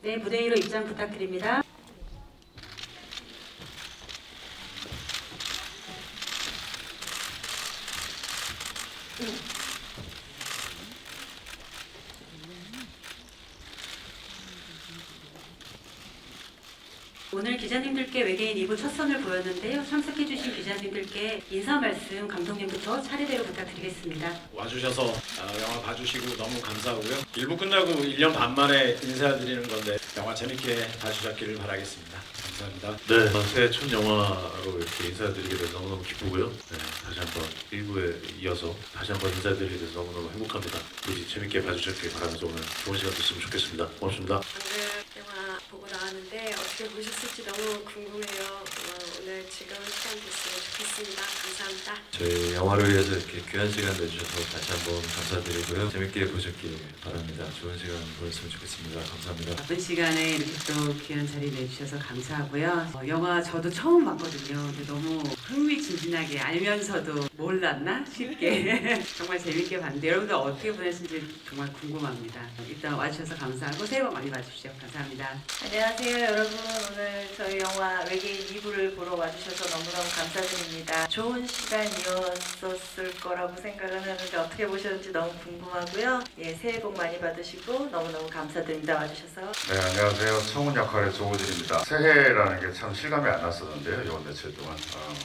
네, 무대 위로 입장 부탁드립니다. 오늘 기자님들께 외계인 2부 첫 선을 보였는데요. 참석해주신 기자님들께 인사 말씀 감독님부터 차례대로 부탁드리겠습니다. 와주셔서 영화 봐주시고 너무 감사하고요. 1부 끝나고 1년 반 만에 인사드리는 건데 영화 재밌게 봐주셨기를 바라겠습니다. 감사합니다. 네, 새해 첫 영화로 이렇게 인사드리게 돼서 너무너무 기쁘고요. 네, 다시 한번 1부에 이어서 다시 한번 인사드리게 돼서 너무너무 행복합니다. 부디 재밌게 봐주셨길 바라면서 오늘 좋은 시간 됐으면 좋겠습니다. 고맙습니다. 방금 영화 보고 나왔는데 어떻게 보셨을지 너무 궁금해요. 오늘 즐거운 시간 됐으면 좋겠습니다. 감사합니다. 저희 영화를 위해서 이렇게 귀한 시간 내주셔서 다시 한번 감사드리고요. 재밌게 보셨길 바랍니다. 좋은 시간 보냈으면 좋겠습니다. 감사합니다. 바쁜 시간에 이렇게 또 귀한 자리 내주셔서 감사하고요. 영화 저도 처음 봤거든요. 근데 너무 흥미진진하게 알면서도 몰랐나 싶게 정말 재밌게 봤는데 여러분들 어떻게 보냈는지 정말 궁금합니다. 일단 와주셔서 감사하고 새해 복 많이 받으십시오. 감사합니다. 안녕하세요 여러분. 오늘 저희 영화 외계인 2부를 보러 와주셔서 너무너무 감사드립니다. 좋은 시간이었을 거라고 생각은 하는데 어떻게 보셨는지 너무 궁금하고요. 예, 새해 복 많이 받으시고 너무너무 감사드립니다. 와주셔서. 네, 안녕하세요. 성훈 역할의 조호진입니다. 새해라는 게 참 실감이 안 났었는데요. 이번 며칠 동안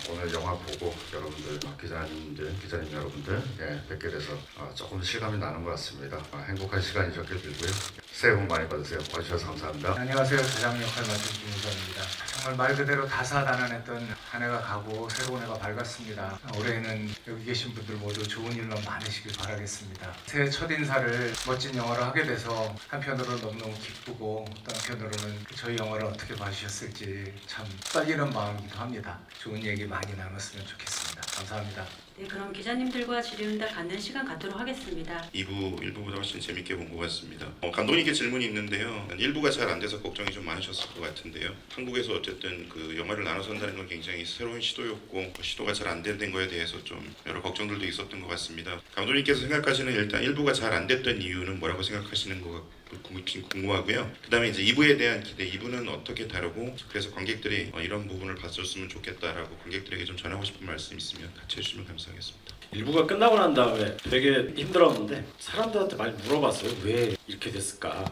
오늘 영화 보고 여러분들, 기자님 여러분들 뵙게 돼서 조금 실감이 나는 것 같습니다. 행복한 시간이셨길 빌고요. 새해 복 많이 받으세요. 와주셔서 감사합니다. 안녕하세요. 대장 역할 맡은 김우선입니다. 정말 말 그대로 다사다난했던 한 해가 가고 새로운 해가 밝았습니다. 올해는 여기 계신 분들 모두 좋은 일만 많으시길 바라겠습니다. 새해 첫 인사를 멋진 영화로 하게 돼서 한편으로는 너무너무 기쁘고 또 한편으로는 저희 영화를 어떻게 봐주셨을지 참 떨리는 마음이기도 합니다. 좋은 얘기 많이 나눴으면 좋겠습니다. 감사합니다. 네, 그럼 기자님들과 질의응답 갖는 시간 갖도록 하겠습니다. 2부, 1부보다 훨씬 재밌게 본 것 같습니다. 감독님께 질문이 있는데요. 1부가 잘 안 돼서 걱정이 좀 많으셨을 것 같은데요. 한국에서 어쨌든 그 영화를 나눠서 한다는 건 굉장히 새로운 시도였고 시도가 잘 안 된 거에 대해서 좀 여러 걱정들도 있었던 것 같습니다. 감독님께서 생각하시는 일단 1부가 잘 안 됐던 이유는 뭐라고 생각하시는 거 궁금하고요. 그 다음에 이제 2부에 대한 기대, 2부는 어떻게 다루고 그래서 관객들이 이런 부분을 봤었으면 좋겠다라고 관객들에게 좀 전하고 싶은 말씀 있으면 같이 해주시면 감사하겠습니다. 1부가 끝나고 난 다음에 되게 힘들었는데 사람들한테 많이 물어봤어요. 왜 이렇게 됐을까?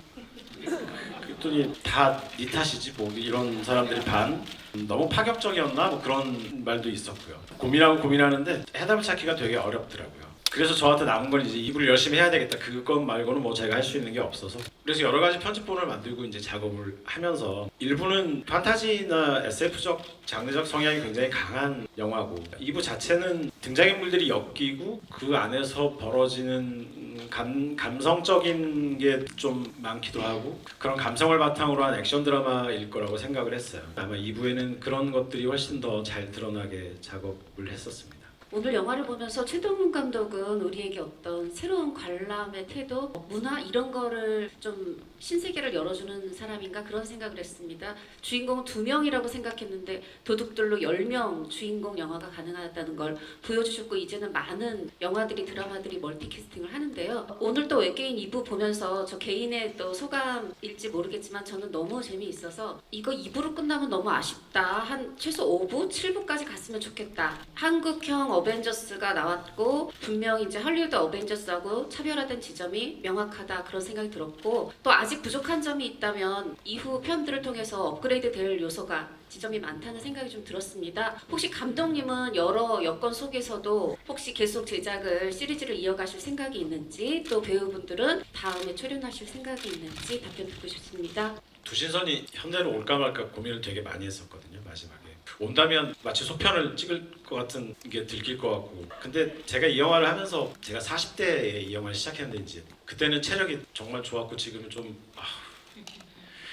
그랬더니 다 네 탓이지 뭐 이런 사람들이 반 너무 파격적이었나 뭐 그런 말도 있었고요. 고민하는데 해답을 찾기가 되게 어렵더라고요. 그래서 저한테 남은 건 이제 2부를 열심히 해야 되겠다. 그것 말고는 뭐 제가 할 수 있는 게 없어서 그래서 여러 가지 편집본을 만들고 이제 작업을 하면서 1부는 판타지나 SF적 장르적 성향이 굉장히 강한 영화고 2부 자체는 등장인물들이 엮이고 그 안에서 벌어지는 감성적인 게 좀 많기도 하고 그런 감성을 바탕으로 한 액션 드라마일 거라고 생각을 했어요. 아마 2부에는 그런 것들이 훨씬 더 잘 드러나게 작업을 했었습니다. 오늘 영화를 보면서 최동훈 감독은 우리에게 어떤 새로운 관람의 태도, 문화 이런 거를 좀 신세계를 열어주는 사람인가 그런 생각을 했습니다. 주인공은 2명이라고 생각했는데 도둑들로 10명 주인공 영화가 가능하다는 걸 보여주셨고 이제는 많은 영화들이 드라마들이 멀티캐스팅을 하는데요. 오늘 또 외계인 2부 보면서 저 개인의 또 소감일지 모르겠지만 저는 너무 재미있어서 이거 2부로 끝나면 너무 아쉽다. 한 최소 5부, 7부까지 갔으면 좋겠다. 한국형 어벤져스가 나왔고 분명히 이제 할리우드 어벤져스하고 차별화된 지점이 명확하다 그런 생각이 들었고 또 아직 부족한 점이 있다면 이후 편들을 통해서 업그레이드 될 요소가 지점이 많다는 생각이 좀 들었습니다. 혹시 감독님은 여러 여건 속에서도 혹시 계속 제작을 시리즈를 이어가실 생각이 있는지 또 배우분들은 다음에 출연하실 생각이 있는지 답변 듣고 싶습니다. 두신선이 현대로 올까 말까 고민을 되게 많이 했었거든요. 마지막에 온다면 마치 소편을 찍을 것 같은 게 들킬 것 같고 근데 제가 이 영화를 하면서 제가 40대에 이 영화를 시작했는데 이제 그때는 체력이 정말 좋았고 지금은 좀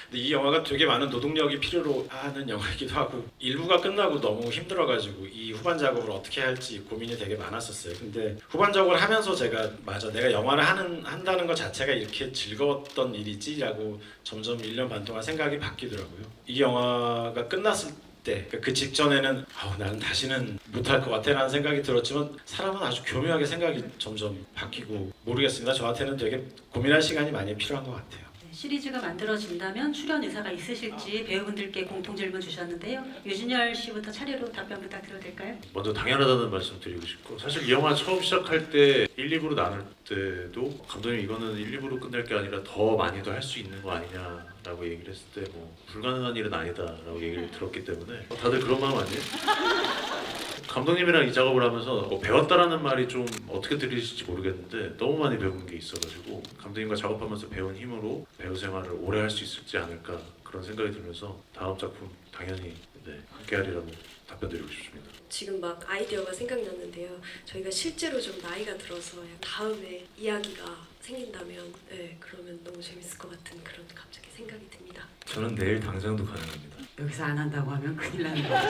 근데 이 영화가 되게 많은 노동력이 필요로 하는 영화이기도 하고 1부가 끝나고 너무 힘들어가지고 이 후반 작업을 어떻게 할지 고민이 되게 많았었어요. 근데 후반 작업을 하면서 제가 내가 영화를 한다는 것 자체가 이렇게 즐거웠던 일이지라고 점점 1년 반 동안 생각이 바뀌더라고요. 이 영화가 끝났을 때 그 직전에는 나는 다시는 못할 것 같아 라는 생각이 들었지만 사람은 아주 교묘하게 생각이 점점 바뀌고 모르겠습니다. 저한테는 되게 고민할 시간이 많이 필요한 것 같아요. 시리즈가 만들어진다면 출연 의사가 있으실지 배우분들께 공통 질문 주셨는데요. 유준열 씨부터 차례로 답변 부탁드려도 될까요? 먼저 당연하다는 말씀 드리고 싶고 사실 이 영화 처음 시작할 때 1, 2부로 나눌 때도 감독님 이거는 1, 2부로 끝낼 게 아니라 더 많이도 할 수 있는 거 아니냐라고 얘기를 했을 때 뭐 불가능한 일은 아니다라고 얘기를 들었기 때문에 다들 그런 마음 아니에요? 감독님이랑 이 작업을 하면서 배웠다라는 말이 좀 어떻게 들리실지 모르겠는데 너무 많이 배운 게 있어가지고 감독님과 작업하면서 배운 힘으로 배우 생활을 오래 할 수 있을지 않을까 그런 생각이 들면서 다음 작품 당연히 함께하리라고 답변드리고 싶습니다. 지금 막 아이디어가 생각이 났는데요. 저희가 실제로 좀 나이가 들어서 다음에 이야기가 생긴다면 그러면 너무 재밌을 것 같은 그런 갑자기 생각이 듭니다. 저는 내일 당장도 가능합니다. 여기서 안 한다고 하면 큰일 나는 거죠.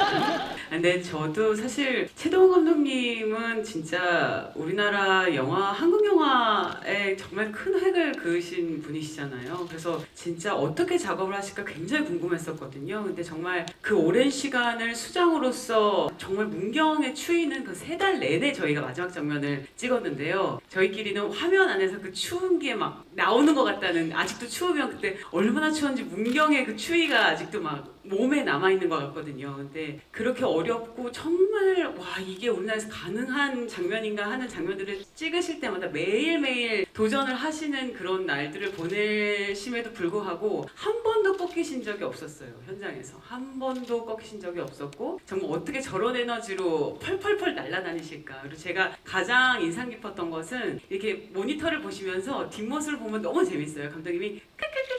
근데 저도 사실 최동원 감독님은 진짜 우리나라 영화, 한국 영화에 정말 큰 획을 그으신 분이시잖아요. 그래서 진짜 어떻게 작업을 하실까 굉장히 궁금했었거든요. 근데 정말 그 오랜 시간을 수장으로서 정말 문경에 추위는 그 3달 내내 저희가 마지막 장면을 찍었는데요. 저희끼리는 화면 안에서 그 추운 게 막 나오는 것 같다는, 아직도 추우면 그때 얼마나 추웠는지 문경의 그 추위가 아직도 막 몸에 남아있는 것 같거든요. 근데 그렇게 어렵고 정말 와 이게 우리나라에서 가능한 장면인가 하는 장면들을 찍으실 때마다 매일매일 도전을 하시는 그런 날들을 보내심에도 불구하고 한 번도 꺾이신 적이 없었어요. 현장에서 한 번도 꺾이신 적이 없었고 정말 어떻게 저런 에너지로 펄펄펄 날아다니실까. 그리고 제가 가장 인상 깊었던 것은 이렇게 모니터를 보시면서 뒷모습을 보면 너무 재밌어요. 감독님이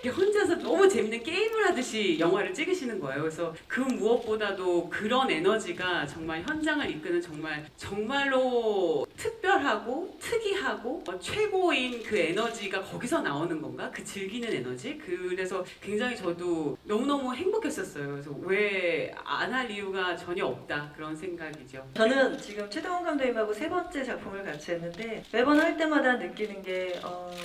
이렇게 혼자서 너무 재밌는 게임을 하듯이 영화를 찍으시는 거예요. 그래서 그 무엇보다도 그런 에너지가 정말 현장을 이끄는 정말로 특별하고 특이하고 최고인 그 에너지가 거기서 나오는 건가? 그 즐기는 에너지? 그래서 굉장히 저도 너무너무 행복했었어요. 그래서 왜 안 할 이유가 전혀 없다 그런 생각이죠. 저는 지금 최동원 감독님하고 3번째 작품을 같이 했는데 매번 할 때마다 느끼는 게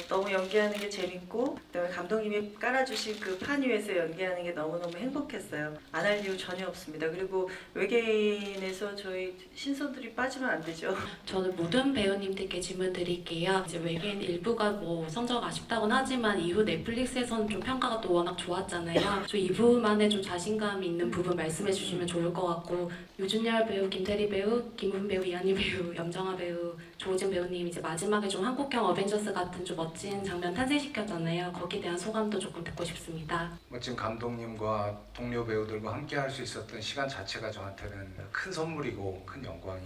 너무 연기하는 게 재밌고 그다음에 감독님이 깔아주신 그 판 위에서 연기하는 게 너무너무 행복했어요. 안 할 이유 전혀 없습니다. 그리고 외계인에서 저희 신선들이 빠지면 안 되죠. 저는 모든 배우님들께 질문 드릴게요. 이제 외계인 일부가 뭐 성적 아쉽다고는 하지만 이후 넷플릭스에서는 좀 평가가 또 워낙 좋았잖아요. 저 이 부분만에 좀 자신감 있는 부분 말씀해 주시면 좋을 것 같고 유준열 배우, 김태리 배우, 김훈 배우, 이한희 배우, 염정아 배우, 조우진 배우님 이제 마지막에 좀 한국형 어벤져스 같은 좀 멋진 장면 탄생시켰잖아요. 거기에 대한 소감도 조금 듣고 싶습니다. 멋진 감독님과 동료 배우들과 함께 할 수 있었던 시간 자체가 저한테는 큰 선물이고 큰 영광이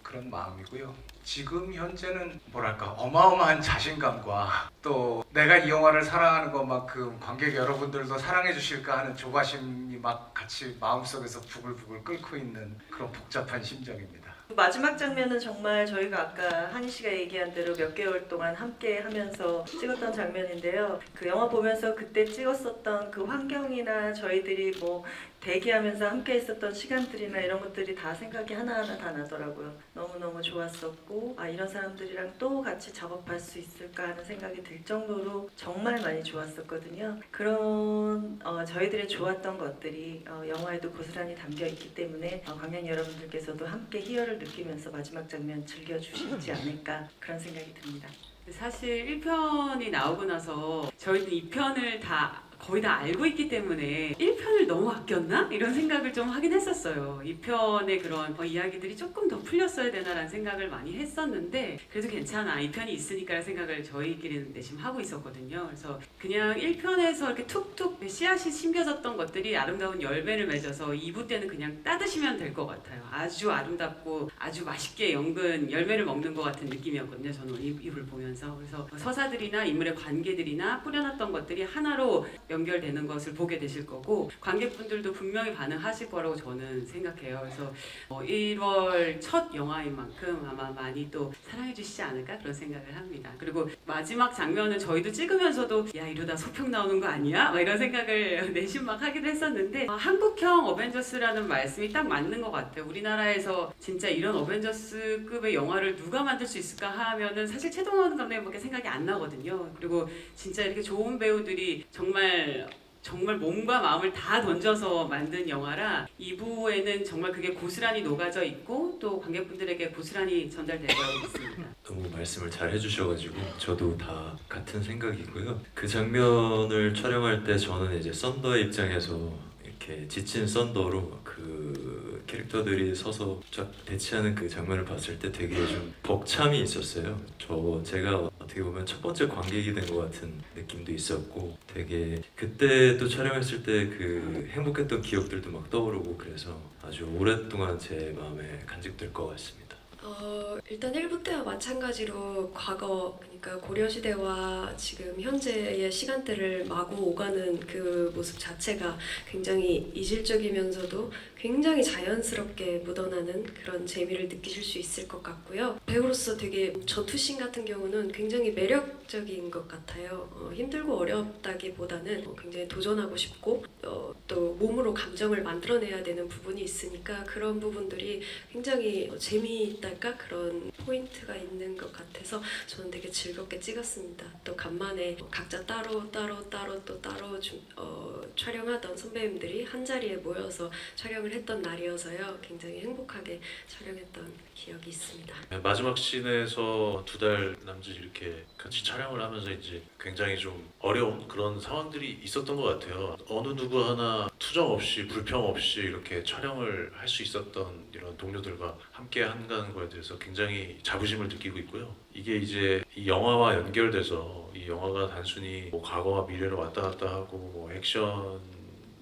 그런 마음이고요. 지금 현재는 뭐랄까 어마어마한 자신감과 또 내가 이 영화를 사랑하는 것만큼 관객 여러분들도 사랑해 주실까 하는 조바심이 막 같이 마음속에서 부글부글 끓고 있는 그런 복잡한 심정입니다. 마지막 장면은 정말 저희가 아까 한희 씨가 얘기한 대로 몇 개월 동안 함께 하면서 찍었던 장면인데요. 그 영화 보면서 그때 찍었었던 그 환경이나 저희들이 뭐 대기하면서 함께 있었던 시간들이나 이런 것들이 다 생각이 하나하나 다 나더라고요. 너무너무 좋았었고 이런 사람들이랑 또 같이 작업할 수 있을까 하는 생각이 들 정도로 정말 많이 좋았었거든요. 그런 저희들의 좋았던 것들이 영화에도 고스란히 담겨 있기 때문에 관객 여러분들께서도 함께 희열을 느끼면서 마지막 장면 즐겨주시지 않을까 그런 생각이 듭니다. 사실 1편이 나오고 나서 저희는 2편을 거의 다 알고 있기 때문에 1편을 너무 아꼈나? 이런 생각을 좀 하긴 했었어요. 2편의 그런 이야기들이 조금 더 풀렸어야 되나라는 생각을 많이 했었는데 그래도 괜찮아. 2편이 있으니까 생각을 저희끼리는 내심 하고 있었거든요. 그래서 그냥 1편에서 이렇게 툭툭 씨앗이 심겨졌던 것들이 아름다운 열매를 맺어서 2부 때는 그냥 따드시면 될 것 같아요. 아주 아름답고 아주 맛있게 연근 열매를 먹는 것 같은 느낌이었거든요. 저는 2부를 보면서. 그래서 서사들이나 인물의 관계들이나 뿌려놨던 것들이 하나로 연결되는 것을 보게 되실 거고 관객분들도 분명히 반응하실 거라고 저는 생각해요. 그래서 1월 첫 영화인 만큼 아마 많이 또 사랑해 주시지 않을까 그런 생각을 합니다. 그리고 마지막 장면은 저희도 찍으면서도 야 이러다 소평 나오는 거 아니야? 막 이런 생각을 내심 막 하기도 했었는데 한국형 어벤져스라는 말씀이 딱 맞는 것 같아요. 우리나라에서 진짜 이런 어벤져스급의 영화를 누가 만들 수 있을까 하면은 사실 최동원 감독님밖에 생각이 안 나거든요. 그리고 진짜 이렇게 좋은 배우들이 정말 정말 몸과 마음을 다 던져서 만든 영화라 2부에는 정말 그게 고스란히 녹아져 있고 또 관객분들에게 고스란히 전달될 거라고 믿습니다. 너무 말씀을 잘 해주셔가지고 저도 다 같은 생각이고요. 그 장면을 촬영할 때 저는 이제 썬더의 입장에서 이렇게 지친 썬더로 그 캐릭터들이 서서 쫙 대치하는 그 장면을 봤을 때 되게 좀 벅참이 있었어요. 제가 어떻게 보면 첫 번째 관객이 된 것 같은 느낌도 있었고 되게 그때 또 촬영했을 때 그 행복했던 기억들도 막 떠오르고 그래서 아주 오랫동안 제 마음에 간직될 것 같습니다. 일단 1부 때와 마찬가지로 과거, 그러니까 고려시대와 지금 현재의 시간대를 마구 오가는 그 모습 자체가 굉장히 이질적이면서도 굉장히 자연스럽게 묻어나는 그런 재미를 느끼실 수 있을 것 같고요. 배우로서 되게 전투씬 같은 경우는 굉장히 매력적인 것 같아요. 힘들고 어렵다기보다는 굉장히 도전하고 싶고 또 몸으로 감정을 만들어내야 되는 부분이 있으니까 그런 부분들이 굉장히 재미있달까 그런 포인트가 있는 것 같아서 저는 되게 즐겁게 찍었습니다. 또 간만에 각자 따로 촬영하던 선배님들이 한 자리에 모여서 촬영을 했던 날이어서요. 굉장히 행복하게 촬영했던 기억이 있습니다. 마지막 씬에서 2달 남짓 이렇게 같이 촬영을 하면서 이제 굉장히 좀 어려운 그런 상황들이 있었던 것 같아요. 어느 누구 하나 투정 없이 불평 없이 이렇게 촬영을 할 수 있었던 이런 동료들과 함께 한다는 거에 대해서 굉장히 자부심을 느끼고 있고요. 이게 이제 이 영화와 연결돼서 이 영화가 단순히 뭐 과거와 미래를 왔다 갔다 하고 뭐 액션이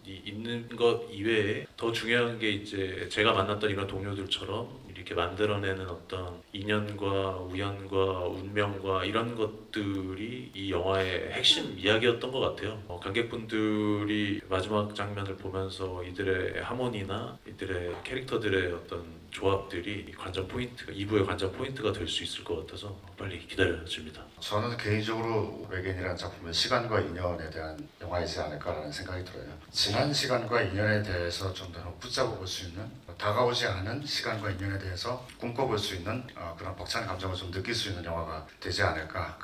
있는 것 이외에 더 중요한 게 이제 제가 만났던 이런 동료들처럼 이렇게 만들어내는 어떤 인연과 우연과 운명과 이런 것들이 이 영화의 핵심 이야기였던 것 같아요. 관객분들이 마지막 장면을 보면서 이들의 하모니나 이들의 캐릭터들의 어떤 조합들이 관전 포인트, 2부의 관전 포인트가 될 수 있을 것 같아서 빨리 기다려집니다. 저는 개인적으로 외계인이라는 작품은 시간과 인연에 대한 영화이지 않을까라는 생각이 들어요. 지난 시간과 인연에 대해서 좀 더 붙잡아 볼 수 있는, 다가오지 않은 시간과 인연에 대해서 꿈꿔볼 수 있는 그런 벅찬 감정을 좀 느낄 수 있는 영화가 되지 않을까.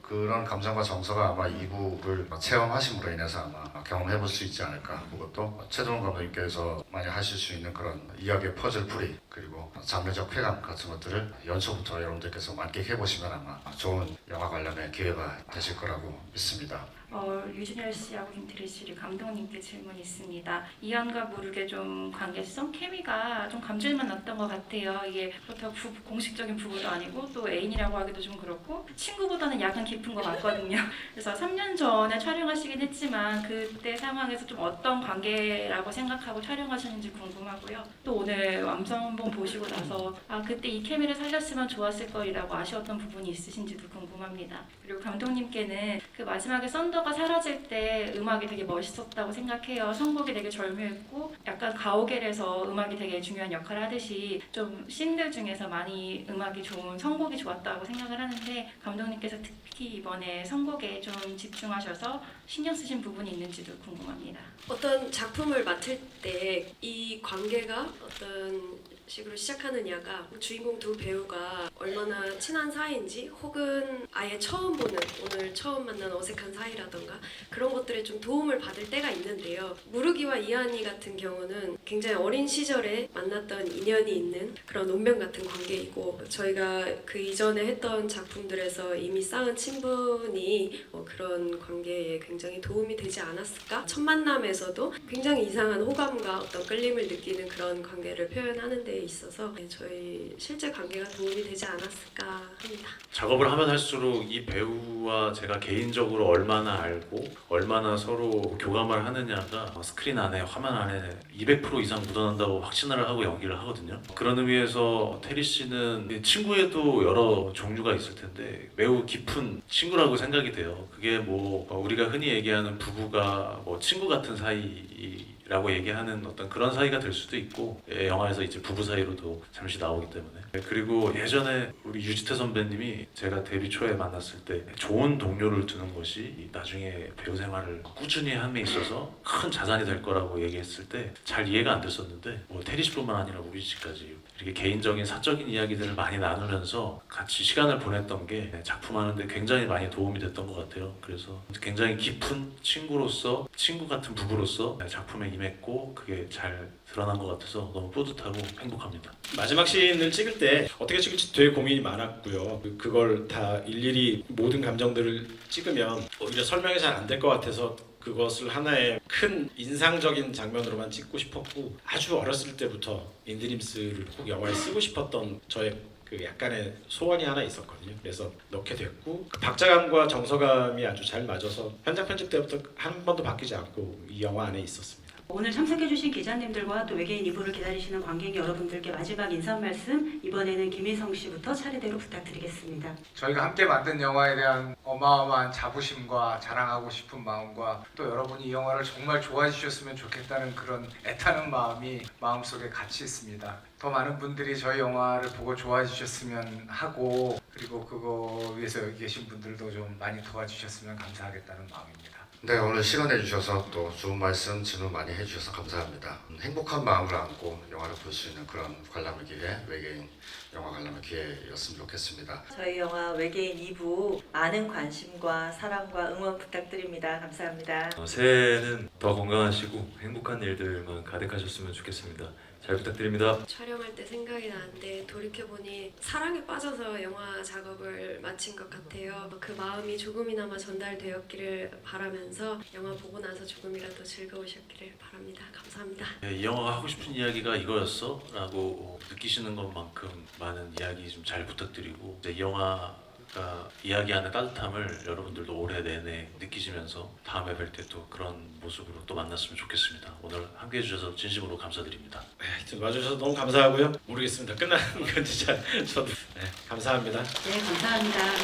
그런 감정과 정서가 아마 2부를 체험하심으로 인해서 아마 경험해 볼 수 있지 않을까. 그것도 최동훈 감독님께서 많이 하실 수 있는 그런 이야기의 퍼즐풀이 그리고 장르적 쾌감 같은 것들을 연초부터 여러분들께서 만끽해 보시면 아마 좋은 영화 관람의 기회가 되실 거라고 믿습니다. 유진열 씨하고 김태리 씨 감독님께 질문이 있습니다. 이안과 무르게 좀 관계성, 케미가 좀 감질만 났던 것 같아요. 이게 그렇다고 공식적인 부부도 아니고 또 애인이라고 하기도 좀 그렇고 친구보다는 약간 깊은 것 같거든요. 그래서 3년 전에 촬영하시긴 했지만 그때 상황에서 좀 어떤 관계라고 생각하고 촬영하셨는지 궁금하고요. 또 오늘 완성본 보시고 나서 그때 이 케미를 살렸으면 좋았을 거리라고 아쉬웠던 부분이 있으신지도 궁금합니다. 그리고 감독님께는 그 마지막에 썬더가 사라질 때 음악이 되게 멋있었다고 생각해요. 선곡이 되게 절묘했고 약간 가오갤에서 음악이 되게 중요한 역할을 하듯이 좀 씬들 중에서 많이 음악이 좋은 선곡이 좋았다고 생각을 하는데 감독님께서 특히 이번에 선곡에 좀 집중하셔서 신경 쓰신 부분이 있는지도 궁금합니다. 어떤 작품을 맡을 때 이 관계가 어떤 식으로 시작하느냐가 주인공 두 배우가 얼마나 친한 사이인지 혹은 아예 처음 보는 오늘 처음 만난 어색한 사이라던가 그런 것들에 좀 도움을 받을 때가 있는데요. 무르기와 이한이 같은 경우는 굉장히 어린 시절에 만났던 인연이 있는 그런 운명 같은 관계이고 저희가 그 이전에 했던 작품들에서 이미 쌓은 친분이 그런 관계에 굉장히 도움이 되지 않았을까? 첫 만남에서도 굉장히 이상한 호감과 어떤 끌림을 느끼는 그런 관계를 표현하는 데 있어서 저희 실제 관계가 도움이 되지 않았을까 합니다. 작업을 하면 할수록 이 배우와 제가 개인적으로 얼마나 알고 얼마나 서로 교감을 하느냐가 스크린 안에 화면 안에 200% 이상 묻어난다고 확신을 하고 연기를 하거든요. 그런 의미에서 테리 씨는 친구에도 여러 종류가 있을 텐데 매우 깊은 친구라고 생각이 돼요. 그게 뭐 우리가 흔히 얘기하는 부부가 뭐 친구 같은 사이 사이라고 얘기하는 어떤 그런 사이가 될 수도 있고 영화에서 이제 부부 사이로도 잠시 나오기 때문에 그리고 예전에 우리 유지태 선배님이 제가 데뷔 초에 만났을 때 좋은 동료를 두는 것이 나중에 배우 생활을 꾸준히 함에 있어서 큰 자산이 될 거라고 얘기했을 때 잘 이해가 안 됐었는데 뭐 테리 씨뿐만 아니라 우리 씨까지 이렇게 개인적인 사적인 이야기들을 많이 나누면서 같이 시간을 보냈던 게 작품하는데 굉장히 많이 도움이 됐던 것 같아요. 그래서 굉장히 깊은 친구로서 친구 같은 부부로서 작품에 임했고 그게 잘 드러난 것 같아서 너무 뿌듯하고 행복합니다. 마지막 씬을 찍을 때 어떻게 찍을지 되게 고민이 많았고요. 그걸 다 일일이 모든 감정들을 찍으면 오히려 설명이 잘 안 될 것 같아서 그것을 하나의 큰 인상적인 장면으로만 찍고 싶었고 아주 어렸을 때부터 인드림스를 꼭 영화에 쓰고 싶었던 저의 그 약간의 소원이 하나 있었거든요. 그래서 넣게 됐고 그 박자감과 정서감이 아주 잘 맞아서 현장 편집 때부터 한 번도 바뀌지 않고 이 영화 안에 있었습니다. 오늘 참석해주신 기자님들과 또 외계인 2부를 기다리시는 관객 여러분들께 마지막 인사 말씀 이번에는 김희성 씨부터 차례대로 부탁드리겠습니다. 저희가 함께 만든 영화에 대한 어마어마한 자부심과 자랑하고 싶은 마음과 또 여러분이 이 영화를 정말 좋아해 주셨으면 좋겠다는 그런 애타는 마음이 마음속에 같이 있습니다. 더 많은 분들이 저희 영화를 보고 좋아해 주셨으면 하고 그리고 그거 위해서 여기 계신 분들도 좀 많이 도와주셨으면 감사하겠다는 마음입니다. 네, 오늘 시간 내주셔서 또 좋은 말씀, 질문 많이 해주셔서 감사합니다. 행복한 마음을 안고 영화를 볼 수 있는 그런 관람의 기회, 외계인 영화 관람의 기회였으면 좋겠습니다. 저희 영화 외계인 2부 많은 관심과 사랑과 응원 부탁드립니다. 감사합니다. 새해에는 더 건강하시고 행복한 일들만 가득하셨으면 좋겠습니다. 잘 부탁드립니다. 촬영할 때 생각이 나는데 돌이켜보니 사랑에 빠져서 영화 작업을 마친 것 같아요. 그 마음이 조금이나마 전달되었기를 바라면서 영화 보고 나서 조금이라도 즐거우셨기를 바랍니다. 감사합니다. 이 영화가 하고 싶은 이야기가 이거였어? 라고 느끼시는 것만큼 많은 이야기 좀 잘 부탁드리고 이제 이 영화가 이야기하는 따뜻함을 여러분들도 올해 내내 느끼시면서 다음에 뵐 때 또 그런 모습으로 또 만났으면 좋겠습니다. 오늘 함께해 주셔서 진심으로 감사드립니다. 하여튼 와주셔서 너무 감사하고요. 모르겠습니다. 끝나는 건지 저도 감사합니다. 네, 감사합니다.